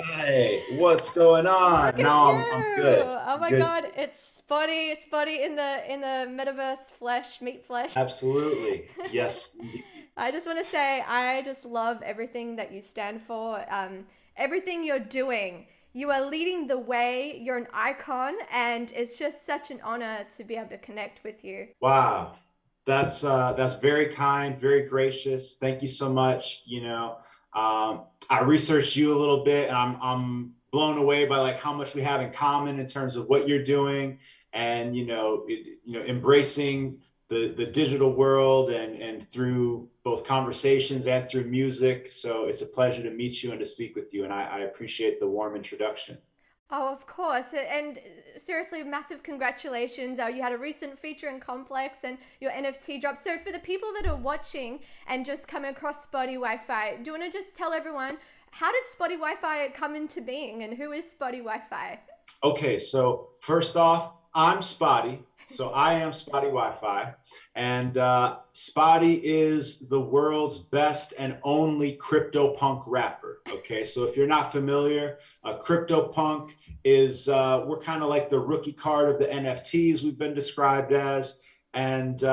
Right. What's going Look on? at you! Now I'm good. Oh my Good. god, it's Spotty in the Metaverse flesh, meat flesh. Absolutely. Yes, indeed. I just want to say I just love everything that you stand for. Everything you're doing. You are leading the way. You're an icon, and it's just such an honor to be able to connect with you. Wow. That's very kind, very gracious. Thank you so much. I researched you a little bit and I'm blown away by like how much we have in common in terms of what you're doing and embracing the digital world and through both conversations and through music. So it's a pleasure to meet you and to speak with you. And I appreciate the warm introduction. Oh, of course. And seriously, massive congratulations. You had a recent feature in Complex and your NFT drop. So, for the people that are watching and just come across Spottie Wi-Fi, do you want to just tell everyone how did Spottie Wi-Fi come into being and who is Spottie Wi-Fi? Okay, so first off, I'm Spotty. So I am Spotty Wi-Fi, and Spotty is the world's best and only CryptoPunk rapper. Okay, so if you're not familiar, CryptoPunk is we're kind of like the rookie card of the NFTs we've been described as, and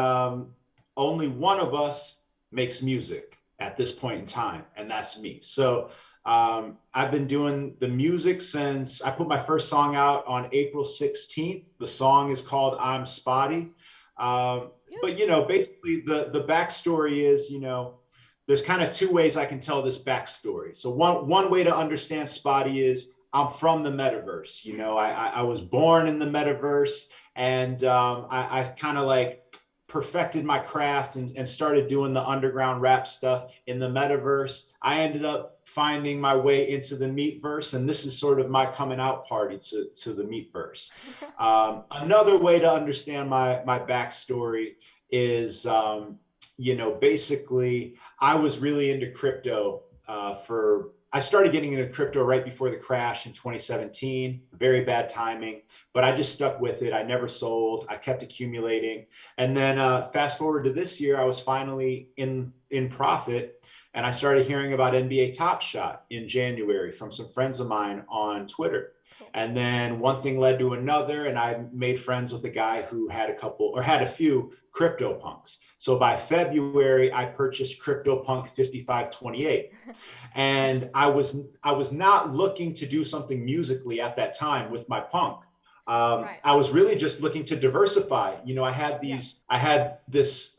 only one of us makes music at this point in time, and that's me. So I've been doing the music since I put my first song out on April 16th. The song is called I'm Spotty. But basically the backstory is, there's kind of two ways I can tell this backstory. So one way to understand Spotty is I'm from the metaverse. I was born in the metaverse, and I kind of like perfected my craft and started doing the underground rap stuff in the metaverse. I ended up finding my way into the Meatverse, and this is sort of my coming out party to the Meatverse. Another way to understand my backstory is, basically, I was really into crypto I started getting into crypto right before the crash in 2017. Very bad timing, but I just stuck with it. I never sold. I kept accumulating, and then fast forward to this year, I was finally in profit, and I started hearing about NBA Top Shot in January from some friends of mine on Twitter. Cool. And then one thing led to another, and I made friends with a guy who had a few CryptoPunks. So by February, I purchased CryptoPunk 5528. And I was not looking to do something musically at that time with my punk. Right. I was really just looking to diversify. Yeah. I had this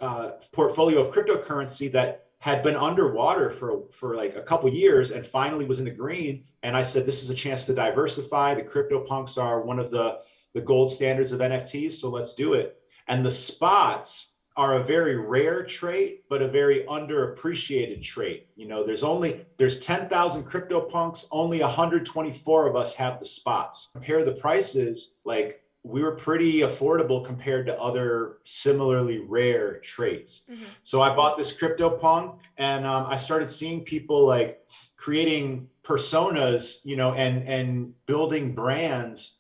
portfolio of cryptocurrency that had been underwater for like a couple years and finally was in the green. And I said, this is a chance to diversify. The CryptoPunks are one of the gold standards of NFTs, so let's do it. And the spots are a very rare trait, but a very underappreciated trait. There's 10,000 CryptoPunks, only 124 of us have the spots. Compare the prices, like we were pretty affordable compared to other similarly rare traits. Mm-hmm. So I bought this CryptoPunk, and I started seeing people like creating personas, and building brands,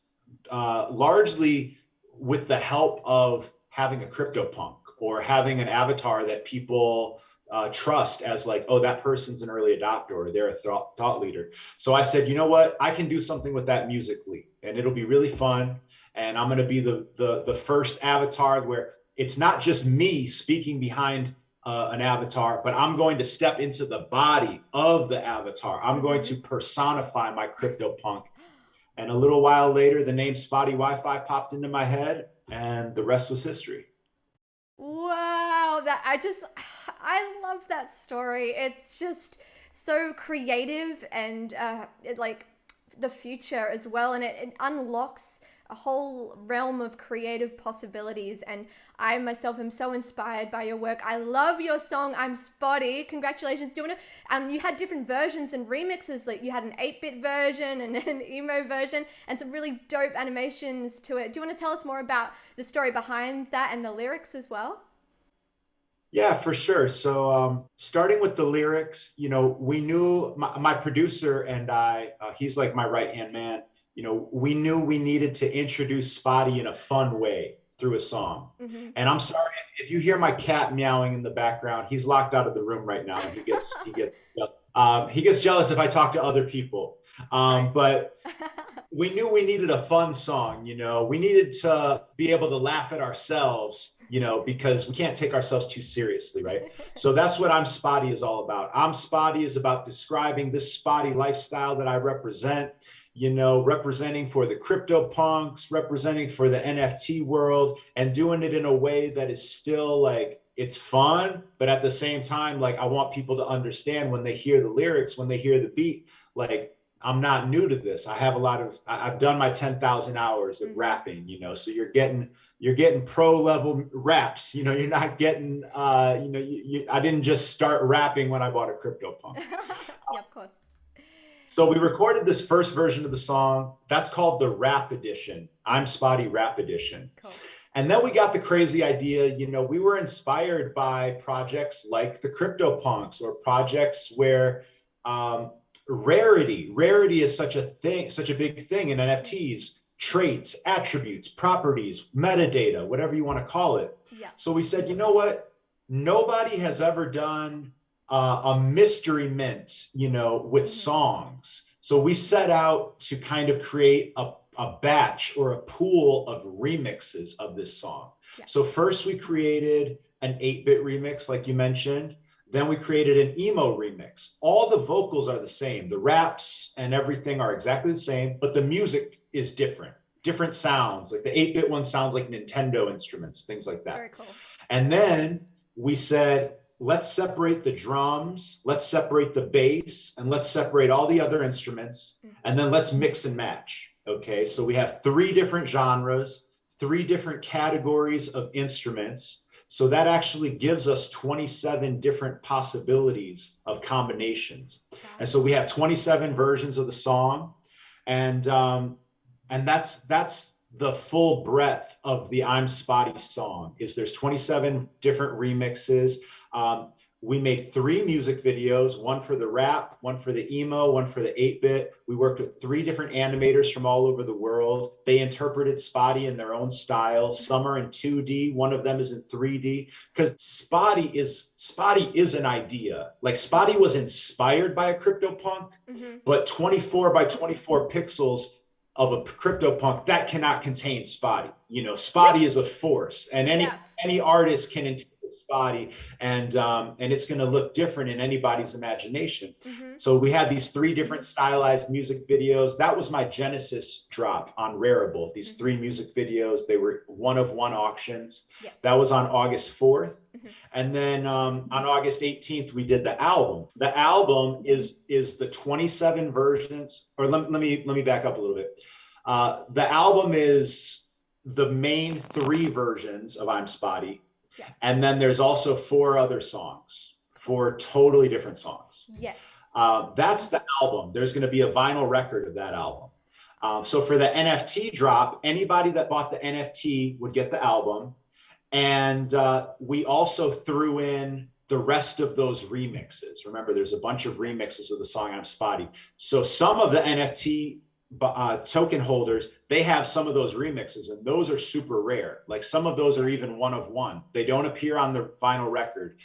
largely with the help of having a CryptoPunk or having an avatar that people trust as like, oh, that person's an early adopter or they're a thought leader. So I said, you know what, I can do something with that musically, and it'll be really fun. And I'm going to be the first avatar where it's not just me speaking behind an avatar, but I'm going to step into the body of the avatar. I'm going to personify my CryptoPunk. And a little while later, the name Spotty Wi-Fi popped into my head, and the rest was history. Wow, I love that story. It's just so creative and like the future as well, and it unlocks a whole realm of creative possibilities. And I myself am so inspired by your work. I love your song I'm Spotty. Congratulations. Do you want to you had different versions and remixes, like you had an 8-bit version and an emo version and some really dope animations to it. Do you want to tell us more about the story behind that and the lyrics as well? Yeah, for sure. So, starting with the lyrics, we knew my producer and I, he's like my right hand man. We knew we needed to introduce Spotty in a fun way through a song. Mm-hmm. And I'm sorry if you hear my cat meowing in the background. He's locked out of the room right now, and he gets He gets jealous if I talk to other people. Right. But we knew we needed a fun song, you know, we needed to be able to laugh at ourselves, you know, because we can't take ourselves too seriously, right? So that's what I'm Spotty is all about. I'm Spotty is about describing this spotty lifestyle that I represent, you know, representing for the crypto punks, representing for the NFT world, and doing it in a way that is still like, it's fun, but at the same time, like I want people to understand when they hear the lyrics, when they hear the beat, like I'm not new to this. I have a lot of, I've done my 10,000 hours of rapping, you know, so you're getting pro level raps, you know, you're not getting, you know, I didn't just start rapping when I bought a CryptoPunk. Yeah, of course. So we recorded this first version of the song. That's called the Rap Edition. I'm Spotty Rap Edition. Cool. And then we got the crazy idea, you know, we were inspired by projects like the CryptoPunks or projects where, rarity is such a thing, such a big thing in NFTs, traits, attributes, properties, metadata, whatever you want to call it. Yeah. So we said, you know what? Nobody has ever done a mystery mint, you know, with songs. So we set out to kind of create a batch or a pool of remixes of this song. Yeah. So first we created an 8-bit remix, like you mentioned. Then we created an emo remix. All the vocals are the same. The raps and everything are exactly the same, but the music is different. Different sounds. Like the 8-bit one sounds like Nintendo instruments, things like that. Very cool. And then we said, let's separate the drums, let's separate the bass, and let's separate all the other instruments, and then let's mix and match. Okay, so we have 3 different genres, 3 different categories of instruments. So that actually gives us 27 different possibilities of combinations. And so we have 27 versions of the song. And that's the full breadth of the I'm Spotty song. Is there's 27 different remixes. We made 3 music videos, one for the rap, one for the emo, one for the 8-bit. We worked with 3 different animators from all over the world. They interpreted Spotty in their own style. Some are in 2D, one of them is in 3D. Because Spotty is an idea. Like Spotty was inspired by a CryptoPunk, but 24 by 24 pixels of a CryptoPunk, that cannot contain Spotty. You know, Spotty is a force, and any artist can interpret Spotty, and it's going to look different in anybody's imagination. So we had these 3 different stylized music videos. That was my Genesis drop on Rarible. These 3 music videos, they were 1-of-1 auctions. Yes. That was on August 4th. And then on August 18th, we did the album. The album is the 27 versions, or let me back up a little bit. The album is the main 3 versions of I'm Spotty. Yeah. And then there's also 4 other songs, 4 totally different songs. Yes. That's the album. There's going to be a vinyl record of that album. So for the NFT drop, anybody that bought the NFT would get the album. And we also threw in the rest of those remixes. Remember, there's a bunch of remixes of the song I'm Spotty. So some of the NFT token holders, they have some of those remixes, and those are super rare. Like some of those are even 1-of-1. They don't appear on the vinyl record.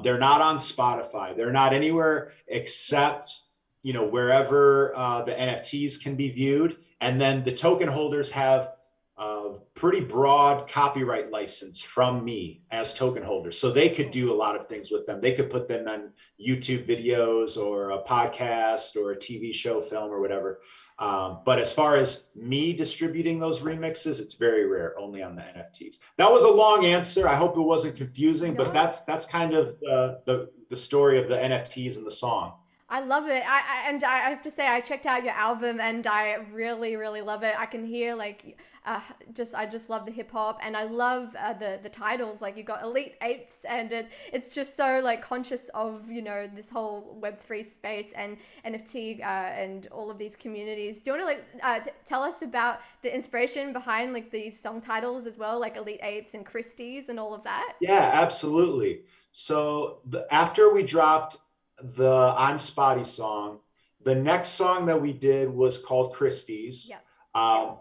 They're not on Spotify. They're not anywhere except, you know, wherever the NFTs can be viewed. And then the token holders have a pretty broad copyright license from me as token holders. So they could do a lot of things with them. They could put them on YouTube videos or a podcast or a TV show, film, or whatever. But as far as me distributing those remixes, it's very rare, only on the NFTs. That was a long answer. I hope it wasn't confusing, but that's kind of the story of the NFTs and the song. I love it. I have to say, I checked out your album and I really, really love it. I can hear like, I just love the hip hop, and I love the titles. Like you got Elite Apes, and it's just so like conscious of, you know, this whole Web3 space and NFT and all of these communities. Do you want to like tell us about the inspiration behind like these song titles as well, like Elite Apes and Christie's and all of that? Yeah, absolutely. So after we dropped the I'm Spotty song, the next song that we did was called Christie's. Yeah.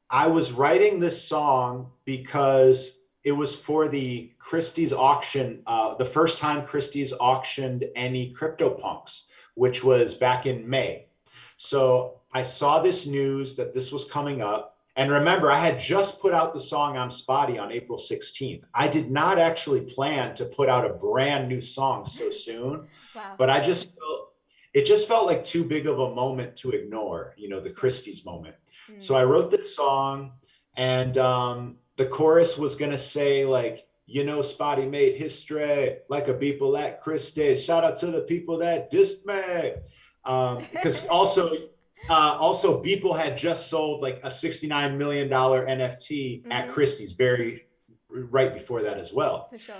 I was writing this song because it was for the Christie's auction, the first time Christie's auctioned any CryptoPunks, which was back in May. So I saw this news that this was coming up. And remember, I had just put out the song I'm Spotty on April 16th. I did not actually plan to put out a brand new song so soon, Wow. but it just felt like too big of a moment to ignore, you know, the Christie's moment. So I wrote this song, and the chorus was going to say like, you know, Spotty made history like a people at Christie's. Shout out to the people that dissed me. Because also Beeple had just sold like a $69 million NFT at Christie's right before that as well. For sure.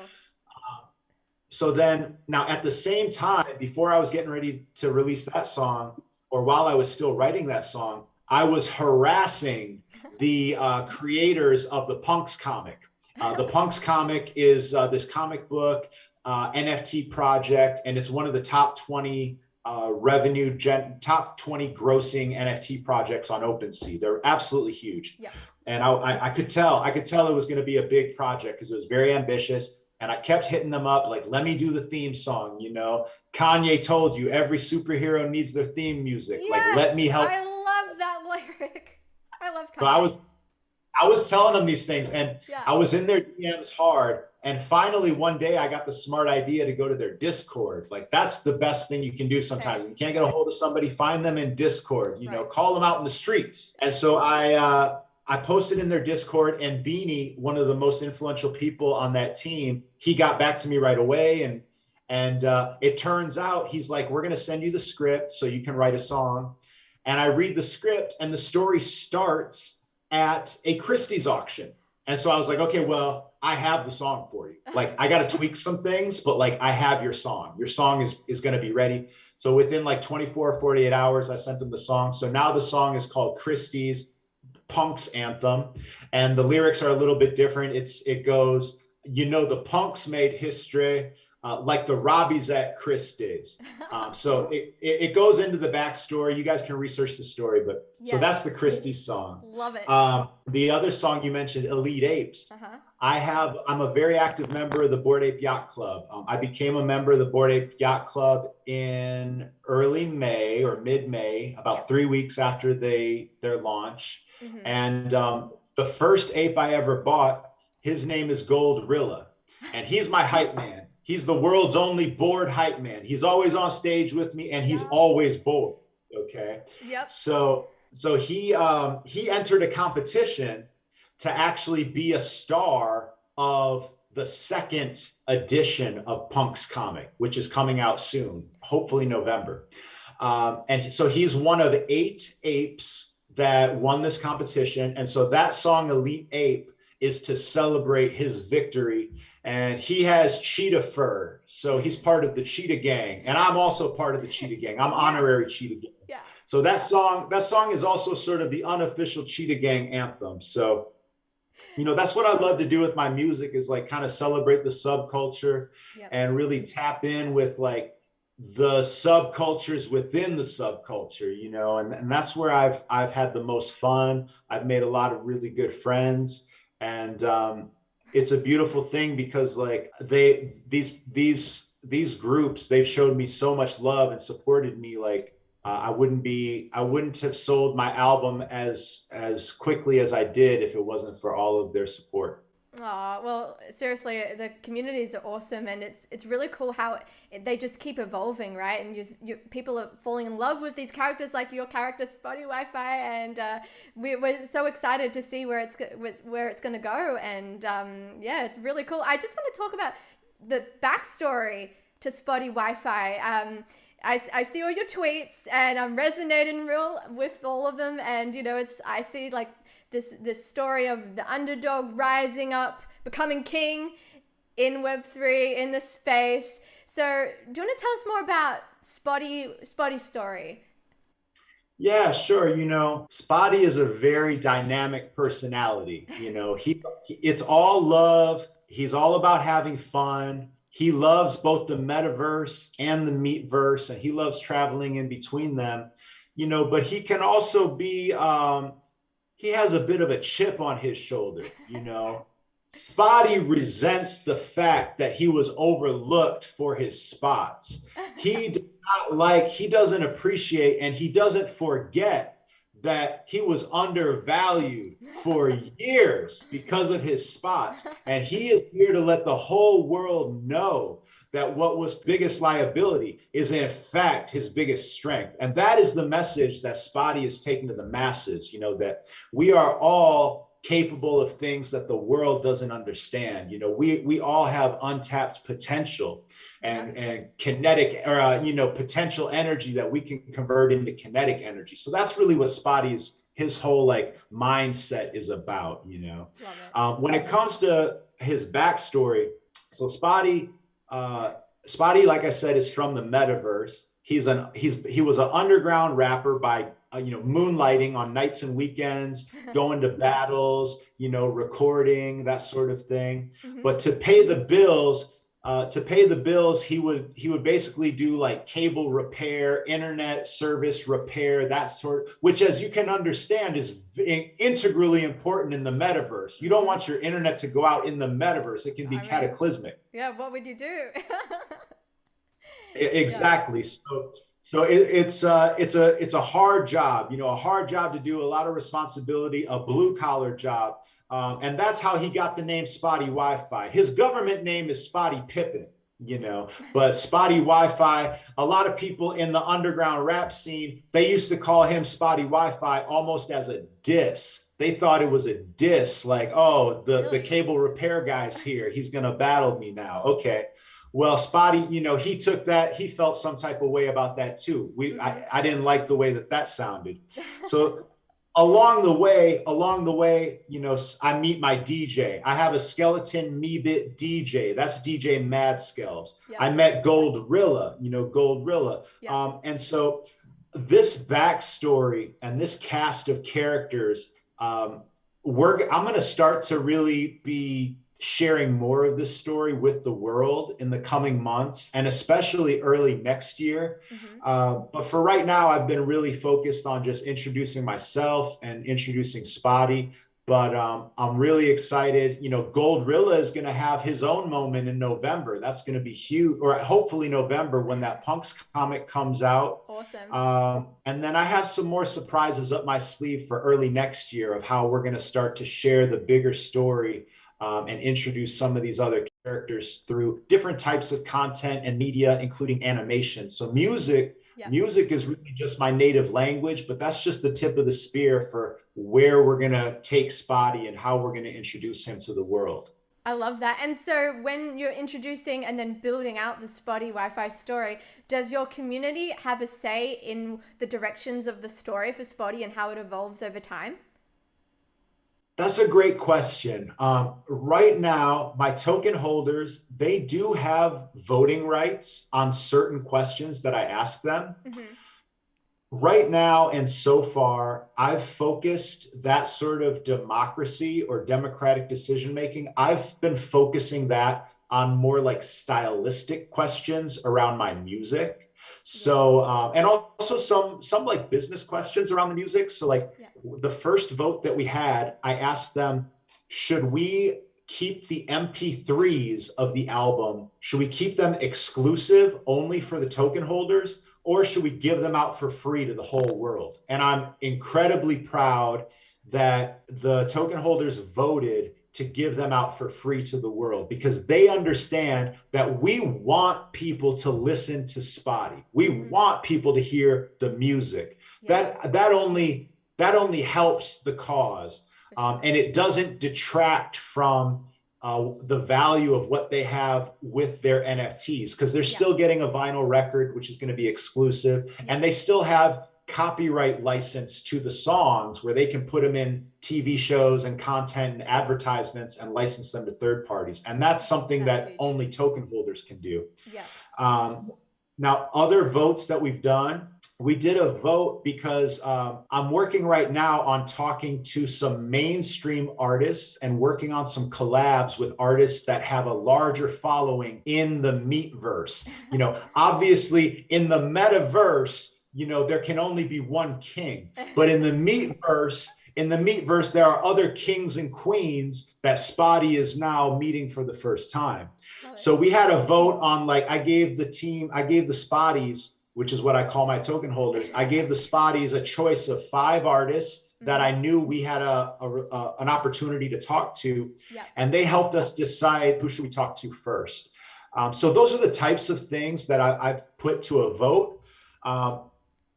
So then now at the same time, before I was getting ready to release that song, or while I was still writing that song, I was harassing the creators of the Punks comic. The Punks comic is this comic book NFT project, and it's one of the top 20 top 20 grossing NFT projects on OpenSea. They're absolutely huge. Yeah. And I could tell it was going to be a big project because it was very ambitious. And I kept hitting them up like, let me do the theme song. You know, Kanye told you every superhero needs their theme music. Yes, like, let me help. I love that lyric. I love Kanye. So I was telling them these things, and I was in their DMs hard. And finally, one day I got the smart idea to go to their Discord. Like, that's the best thing you can do sometimes. Okay. You can't get a hold of somebody, find them in Discord, you know, call them out in the streets. And so I posted in their Discord, and Beanie, one of the most influential people on that team, he got back to me right away. And it turns out he's like, we're going to send you the script so you can write a song. And I read the script, and the story starts at a Christie's auction. And so I was like, okay, well, I have the song for you. Like, I got to tweak some things, but like, I have your song. Your song is going to be ready. So within like 24 or 48 hours, I sent them the song. So now the song is called Christie's Punks Anthem. And the lyrics are a little bit different. It goes, you know, the punks made history like the Robbies at Christie's. So it goes into the backstory. You guys can research the story, but so that's the Christie's song. Love it. The other song you mentioned, Elite Apes. I'm a very active member of the Bored Ape Yacht Club. I became a member of the Bored Ape Yacht Club in early May or mid-May, about 3 weeks after their launch. And the first ape I ever bought, his name is Goldrilla, and he's my hype man. He's the world's only bored hype man. He's always on stage with me, and he's always bored. Okay. Yep. So he entered a competition to actually be a star of the second edition of Punk's comic, which is coming out soon, hopefully November. And so he's one of 8 apes that won this competition. And so that song, Elite Ape, is to celebrate his victory. And he has cheetah fur. So he's part of the cheetah gang. And I'm also part of the cheetah gang. I'm honorary cheetah gang. Yeah. So that song is also sort of the unofficial cheetah gang anthem. So, you know, that's what I love to do with my music, is like kind of celebrate the subculture and really tap in with like the subcultures within the subculture, you know, and that's where I've had the most fun. I've made a lot of really good friends, and it's a beautiful thing because like these groups, they've showed me so much love and supported me. Like I wouldn't have sold my album as quickly as I did if it wasn't for all of their support. Oh, well, seriously, the communities are awesome, and it's really cool how they just keep evolving, right? And people are falling in love with these characters, like your character, Spottie Wi-Fi, and we're so excited to see where it's going to go. And yeah, it's really cool. I just want to talk about the backstory to Spottie Wi-Fi. I see all your tweets, and I'm resonating with all of them, and you know, I see like this story of the underdog rising up, becoming king in Web3, in the space. So do you want to tell us more about Spottie's story? Yeah, sure. You know, Spottie is a very dynamic personality. You know, it's all love. He's all about having fun. He loves both the Metaverse and the Meatverse, and he loves traveling in between them, you know, but he can also be, he has a bit of a chip on his shoulder, you know. Spottie resents the fact that he was overlooked for his spots. He does not like, he doesn't appreciate and he doesn't forget that he was undervalued for years because of his spots. And he is here to let the whole world know that what was biggest liability is in fact his biggest strength. And that is the message that Spottie is taking to the masses, you know, that we are all capable of things that the world doesn't understand. You know, we all have untapped potential and kinetic or you know, potential energy that we can convert into kinetic energy. So that's really what Spottie's, his whole like mindset is about, you know. When it comes to his backstory, so Spottie, like I said, is from the Metaverse. He was an underground rapper by you know, moonlighting on nights and weekends, going to battles, you know, recording, that sort of thing. But to pay the bills, he would basically do like cable repair, internet service repair, that sort, which, as you can understand, is integrally important in the Metaverse. You don't want your internet to go out in the Metaverse. It can be cataclysmic. Yeah, what would you do? Exactly. So it's a hard job, you know, a hard job to do, a lot of responsibility, a blue collar job. And that's how he got the name Spottie Wi-Fi. His government name is Spottie Pippin, you know, but Spottie Wi-Fi, a lot of people in the underground rap scene, they used to call him Spottie Wi-Fi almost as a diss. They thought it was a diss, like, oh, the cable repair guy's here. He's going to battle me now. Okay. Well, Spottie, you know, he took that, he felt some type of way about that too. I didn't like the way that sounded. So along the way, you know, I meet my DJ. I have a skeleton Meebit DJ. That's DJ Mad Skells. I met Goldrilla, you know, Goldrilla. And so this backstory and this cast of characters, I'm going to start to really be sharing more of this story with the world in the coming months and especially early next year. But for right now, I've been really focused on just introducing myself and introducing Spottie. But I'm really excited. You know, Goldrilla is going to have his own moment in November. That's going to be huge, or hopefully November when that Punks comic comes out. Awesome. And then I have some more surprises up my sleeve for early next year of how we're going to start to share the bigger story and introduce some of these other characters through different types of content and media, including animation. So music is really just my native language, but that's just the tip of the spear for where we're going to take Spottie and how we're going to introduce him to the world. I love that. And so when you're introducing and then building out the Spottie Wi-Fi story, does your community have a say in the directions of the story for Spottie and how it evolves over time? That's a great question. Right now, my token holders, they do have voting rights on certain questions that I ask them. Right now, and so far, I've focused that sort of democracy or democratic decision-making. I've been focusing that on more like stylistic questions around my music. So, and also some like business questions around the music. So like the first vote that we had, I asked them, should we keep the MP3s of the album? Should we keep them exclusive only for the token holders? Or should we give them out for free to the whole world? And I'm incredibly proud that the token holders voted to give them out for free to the world, because they understand that we want people to listen to Spottie. We want people to hear the music. That only helps the cause, and it doesn't detract from the value of what they have with their NFTs, because they're still getting a vinyl record, which is going to be exclusive, and they still have copyright license to the songs where they can put them in TV shows and content and advertisements and license them to third parties. And that's something that only token holders can do. Now, other votes that we've done, we did a vote because I'm working right now on talking to some mainstream artists and working on some collabs with artists that have a larger following in the Meatverse. You know, obviously in the Metaverse, you know, there can only be one king, but in the Meatverse, there are other kings and queens that Spottie is now meeting for the first time. So we had a vote on, like, I gave the Spotties which is what I call my token holders, I gave the Spotties a choice of 5 artists that I knew we had an opportunity to talk to, and they helped us decide who should we talk to first. So those are the types of things that I've put to a vote.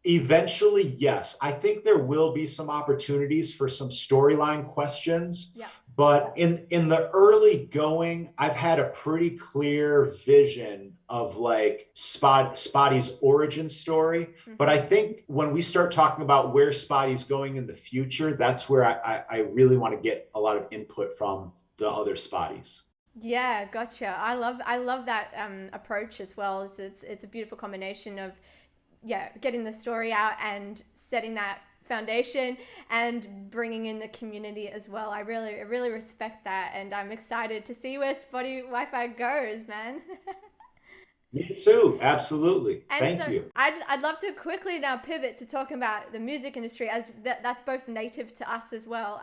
Eventually, yes, I think there will be some opportunities for some storyline questions. But in the early going, I've had a pretty clear vision of like Spottie's origin story. But I think when we start talking about where Spottie's going in the future, that's where I really want to get a lot of input from the other Spotties. Yeah, gotcha. I love that approach as well. It's a beautiful combination of getting the story out and setting that foundation and bringing in the community as well. I really respect that, and I'm excited to see where Spottie Wi-Fi goes, man. Me too, absolutely. And Thank so you. I'd love to quickly now pivot to talking about the music industry, as that's both native to us as well.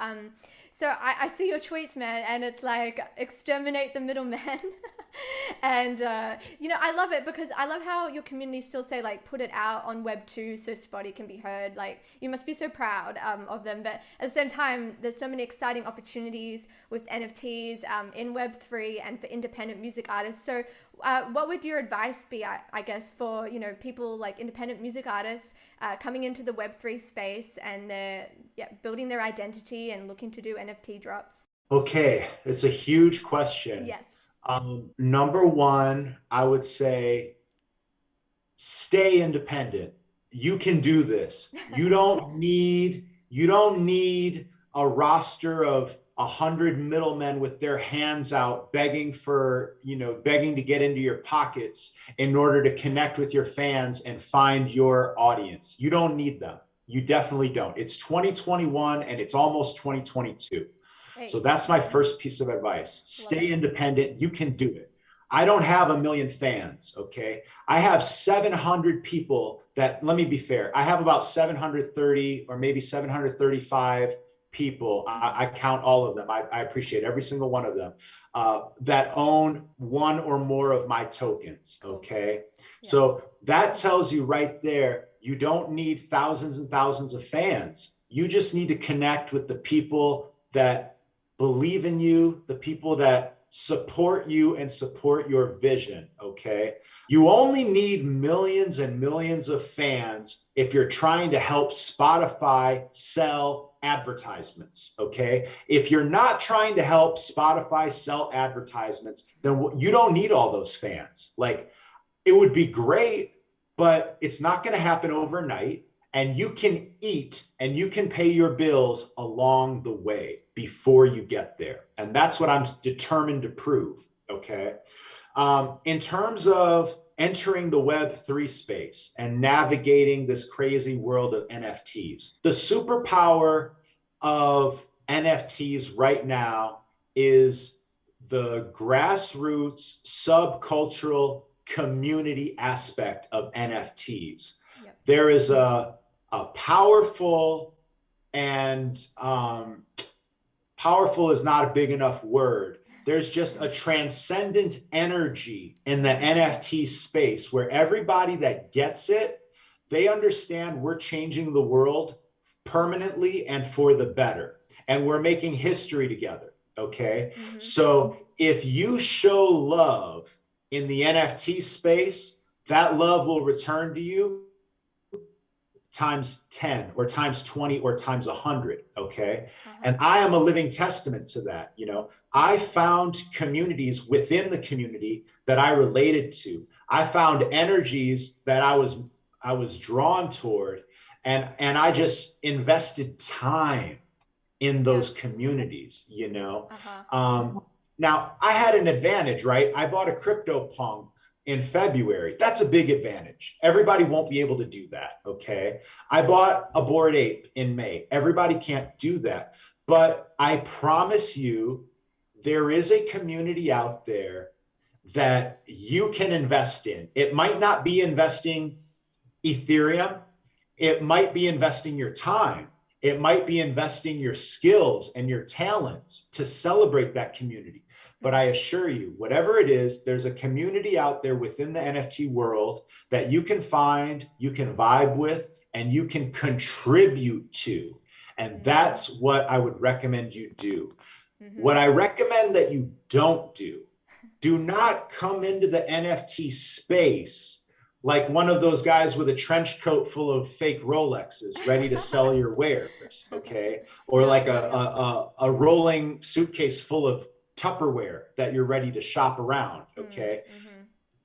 So I see your tweets, man, and it's like exterminate the middleman. And you know, I love it because I love how your community still say like put it out on Web 2 so Spottie can be heard. Like you must be so proud of them, but at the same time there's so many exciting opportunities with NFTs in Web 3 and for independent music artists. So what would your advice be, I guess, for, you know, people like independent music artists coming into the Web 3 space and they're building their identity and looking to do NFT drops? Okay, it's a huge question. Yes. Number one, I would say stay independent. You can do this. You don't need a roster of 100 middlemen with their hands out begging to get into your pockets in order to connect with your fans and find your audience. You don't need them. You definitely don't. It's 2021 and it's almost 2022. So that's my first piece of advice. Stay independent. You can do it. I don't have 1 million fans, okay? I have 700 people that, let me be fair, I have about 730 or maybe 735 people. I count all of them. I appreciate every single one of them that own one or more of my tokens, okay? So that tells you right there, you don't need thousands and thousands of fans. You just need to connect with the people that believe in you, the people that support you and support your vision, okay? You only need millions and millions of fans if you're trying to help Spotify sell advertisements, okay? If you're not trying to help Spotify sell advertisements, then you don't need all those fans. Like, it would be great, but it's not gonna happen overnight. And you can eat and you can pay your bills along the way before you get there. And that's what I'm determined to prove, okay? In terms of entering the Web3 space and navigating this crazy world of NFTs, the superpower of NFTs right now is the grassroots subcultural community aspect of NFTs. There is a powerful, and powerful is not a big enough word. There's just a transcendent energy in the NFT space where everybody that gets it, they understand we're changing the world permanently and for the better. And we're making history together, okay? So if you show love in the NFT space, that love will return to you times 10 or times 20 or times 100, okay? And I am a living testament to that. You know, I found communities within the community that I related to. I found energies that I was drawn toward, and I just invested time in those communities, you know? Now I had an advantage, right? I bought a CryptoPunk in February. That's a big advantage. Everybody won't be able to do that, okay? I bought a Bored Ape in May. Everybody can't do that. But I promise you, there is a community out there that you can invest in. It might not be investing Ethereum. It might be investing your time. It might be investing your skills and your talents to celebrate that community. But I assure you, whatever it is, there's a community out there within the NFT world that you can find, you can vibe with, and you can contribute to. And that's what I would recommend you do. What I recommend that you don't do not come into the NFT space like one of those guys with a trench coat full of fake Rolexes ready to sell your wares, okay? Or like a rolling suitcase full of Tupperware that you're ready to shop around, okay?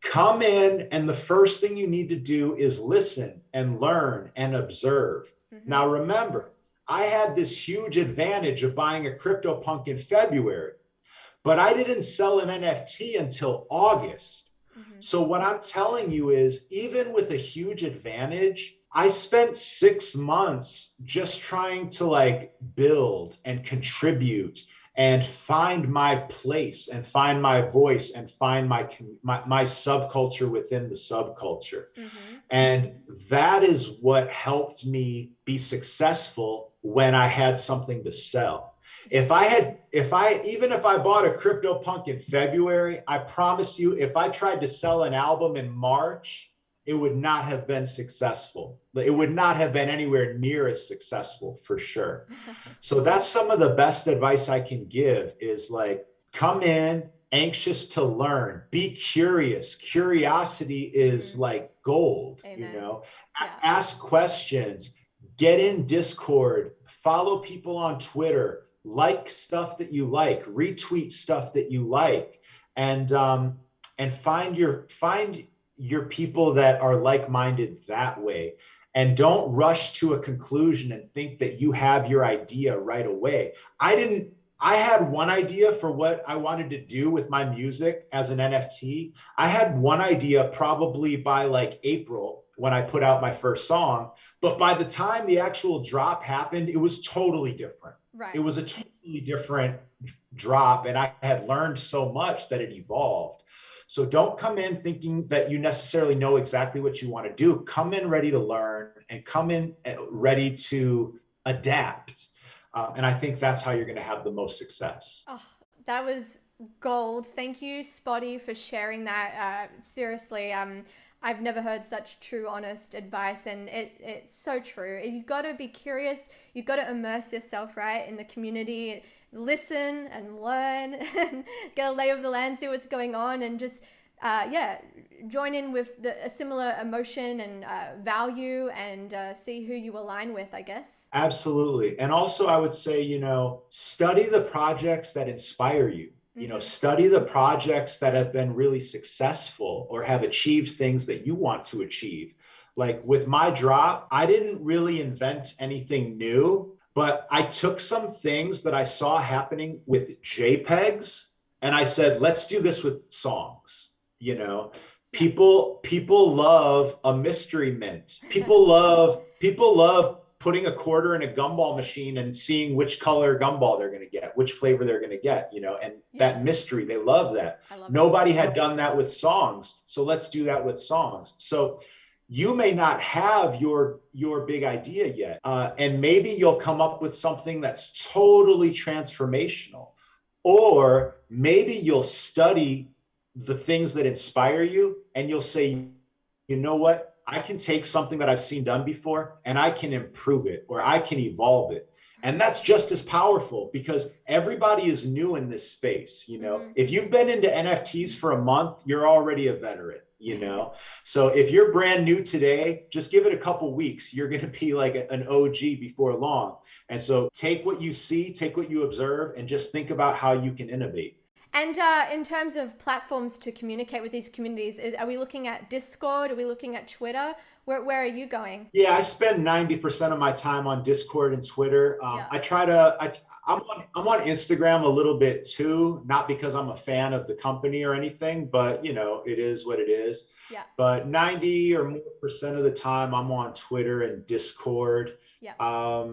Come in, and the first thing you need to do is listen and learn and observe. Now remember, I had this huge advantage of buying a CryptoPunk in February, but I didn't sell an NFT until August. So what I'm telling you is, even with a huge advantage, I spent 6 months just trying to like build and contribute and find my place and find my voice and find my subculture within the subculture. And that is what helped me be successful when I had something to sell. Even if I bought a CryptoPunk in February, I promise you, if I tried to sell an album in March, it would not have been successful. It would not have been anywhere near as successful, for sure. So that's some of the best advice I can give, is like, come in anxious to learn, be curious. Curiosity is like gold. You know, ask questions, get in Discord, follow people on Twitter, like stuff that you like, retweet stuff that you like, and find your people that are like-minded that way. And don't rush to a conclusion and think that you have your idea right away. I had one idea for what I wanted to do with my music as an NFT. I had one idea probably by like April when I put out my first song, but by the time the actual drop happened, it was totally different. It was a totally different drop, and I had learned so much that it evolved. So don't come in thinking that you necessarily know exactly what you want to do. Come in ready to learn, and come in ready to adapt. And I think that's how you're going to have the most success. Oh, that was gold. Thank you, Spottie, for sharing that. Seriously, I've never heard such true, honest advice, and it's so true. You got to be curious. You got to immerse yourself, right, in the community. Listen and learn, and get a lay of the land, see what's going on, and just join in with a similar emotion and value, and see who you align with, I guess. Absolutely. And also, I would say, you know, study the projects that inspire you. You know, study the projects that have been really successful or have achieved things that you want to achieve. Like with my drop, I didn't really invent anything new, but I took some things that I saw happening with JPEGs, and I said, let's do this with songs. You know, people love a mystery mint. People love putting a quarter in a gumball machine and seeing which color gumball they're going to get, which flavor they're going to get, you know, and that mystery, they love that. Nobody had done that with songs. So let's do that with songs. So you may not have your big idea yet. And maybe you'll come up with something that's totally transformational, or maybe you'll study the things that inspire you and you'll say, you know what? I can take something that I've seen done before and I can improve it, or I can evolve it. And that's just as powerful, because everybody is new in this space. You know, if you've been into NFTs for a month, you're already a veteran, you know? So if you're brand new today, just give it a couple weeks. You're going to be like an OG before long. And so take what you see, take what you observe, and just think about how you can innovate. And in terms of platforms to communicate with these communities, are we looking at Discord? Are we looking at Twitter? Where are you going? Yeah, I spend 90% of my time on Discord and Twitter. I'm on Instagram a little bit too, not because I'm a fan of the company or anything, but you know, it is what it is. Yeah. But 90 or more % of the time I'm on Twitter and Discord. Yeah.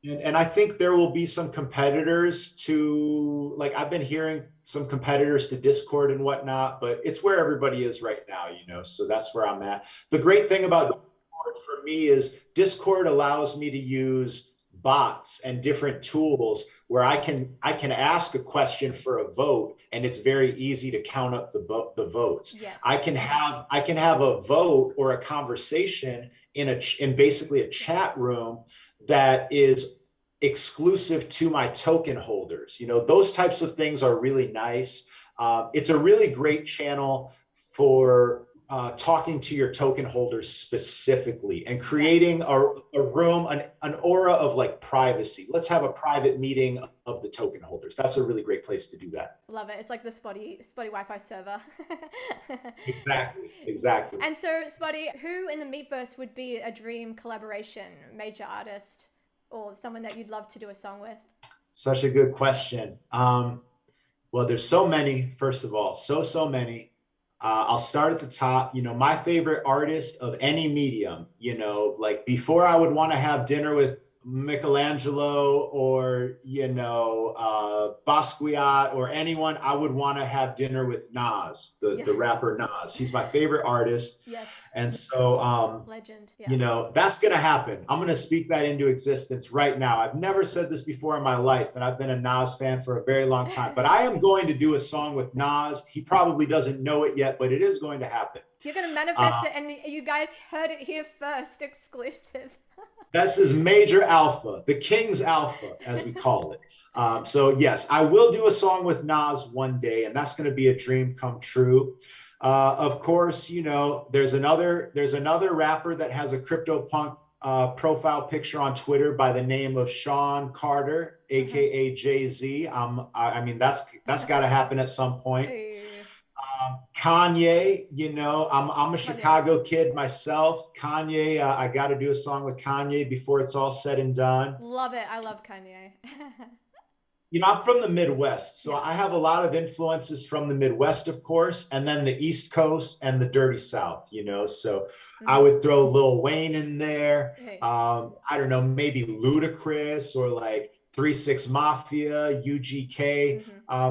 And I think there will be some competitors to, like, I've been hearing some competitors to Discord and whatnot, but it's where everybody is right now, you know, so that's where I'm at. The great thing about Discord for me is Discord allows me to use bots and different tools where I can ask a question for a vote, and it's very easy to count up the votes. Yes. I can have a vote or a conversation in basically a chat room that is exclusive to my token holders. You know, those types of things are really nice. It's a really great channel for talking to your token holders specifically and creating a room, an aura of like privacy. Let's have a private meeting of the token holders. That's a really great place to do that. Love it. It's like the Spottie Wi-Fi server. Exactly. And so, Spottie, who in the Meatverse would be a dream collaboration, major artist, or someone that you'd love to do a song with? Such a good question. Well, there's so many, first of all, so many. I'll start at the top. You know, my favorite artist of any medium, you know, like before I would want to have dinner with Michelangelo or, you know, Basquiat or anyone, I would want to have dinner with Nas, the rapper Nas. He's my favorite artist. Yes. And so, legend. Yeah. You know, that's going to happen. I'm going to speak that into existence right now. I've never said this before in my life, and I've been a Nas fan for a very long time, but I am going to do a song with Nas. He probably doesn't know it yet, but it is going to happen. You're going to manifest it, and you guys heard it here first, exclusive. This is major alpha, the King's alpha, as we call it. So yes, I will do a song with Nas one day, and that's going to be a dream come true. Of course, you know, there's another rapper that has a CryptoPunk profile picture on Twitter by the name of Sean Carter, aka Jay-Z. I mean, that's got to happen at some point. Hey. Kanye, you know, I'm a Chicago kid myself. Kanye, I got to do a song with Kanye before it's all said and done. Love it. I love Kanye. You know, I'm from the Midwest, so I have a lot of influences from the Midwest, of course, and then the East Coast and the Dirty South, you know, so I would throw Lil Wayne in there. Hey. I don't know, maybe Ludacris or like 3-6 Mafia, UGK,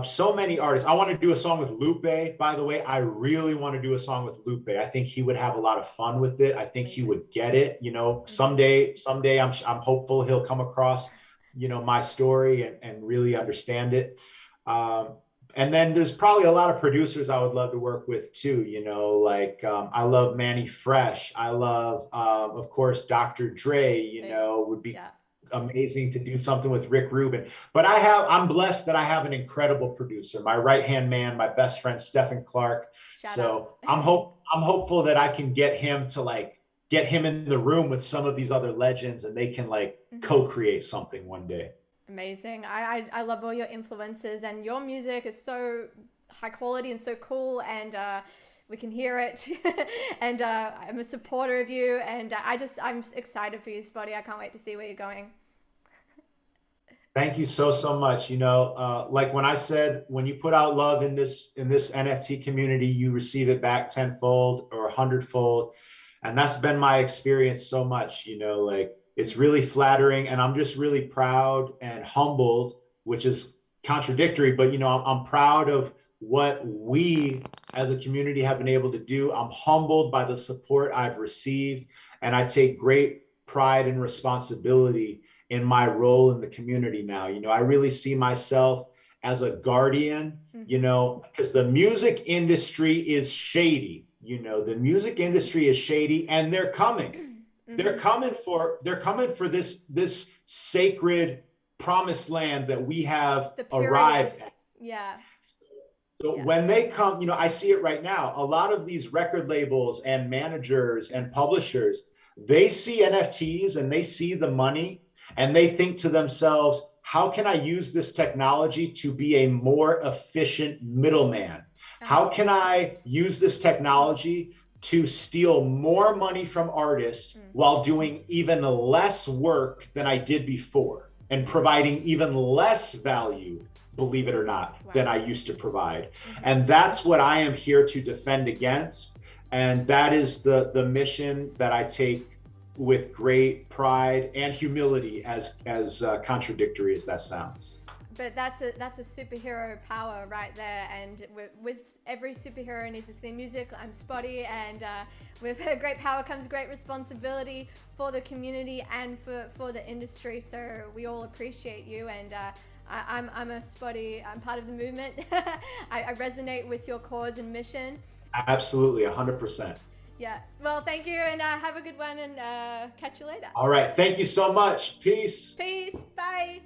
so many artists. I want to do a song with Lupe, by the way. I really want to do a song with Lupe. I think he would have a lot of fun with it. I think he would get it, you know, someday I'm hopeful he'll come across, you know, my story and really understand it. And then there's probably a lot of producers I would love to work with too, you know, like I love Manny Fresh. I love, of course, Dr. Dre, you know, would be amazing to do something with Rick Rubin. But I'm blessed that I have an incredible producer, my right-hand man, my best friend, Stephen Clark. So I'm hopeful that I can get him in the room with some of these other legends and they can like co-create something one day. Amazing. I love all your influences, and your music is so high quality and so cool, and we can hear it. And I'm a supporter of you, and I'm excited for you, Spottie. I can't wait to see where you're going. Thank you so much. You know, like when I said, when you put out love in this NFT community, you receive it back tenfold or 100-fold. And that's been my experience so much, you know, like it's really flattering, and I'm just really proud and humbled, which is contradictory, but you know, I'm proud of what we as a community have been able to do. I'm humbled by the support I've received, and I take great pride and responsibility in my role in the community now. You know, I really see myself as a guardian, you know, because the music industry is shady. You know, the music industry is shady, and they're coming. They're coming for this sacred promised land that we have arrived at. Yeah. So when they come, you know, I see it right now. A lot of these record labels and managers and publishers, they see NFTs and they see the money, and they think to themselves, how can I use this technology to be a more efficient middleman? How can I use this technology to steal more money from artists while doing even less work than I did before and providing even less value, believe it or not, than I used to provide? And that's what I am here to defend against. And that is the mission that I take with great pride and humility, as contradictory as that sounds. But that's a superhero power right there, and with every superhero needs his theme music. I'm Spottie, and with great power comes great responsibility for the community and for the industry. So we all appreciate you, and I'm a Spottie. I'm part of the movement. I resonate with your cause and mission. Absolutely, 100%. Yeah. Well, thank you, and have a good one, and catch you later. All right. Thank you so much. Peace. Peace. Bye.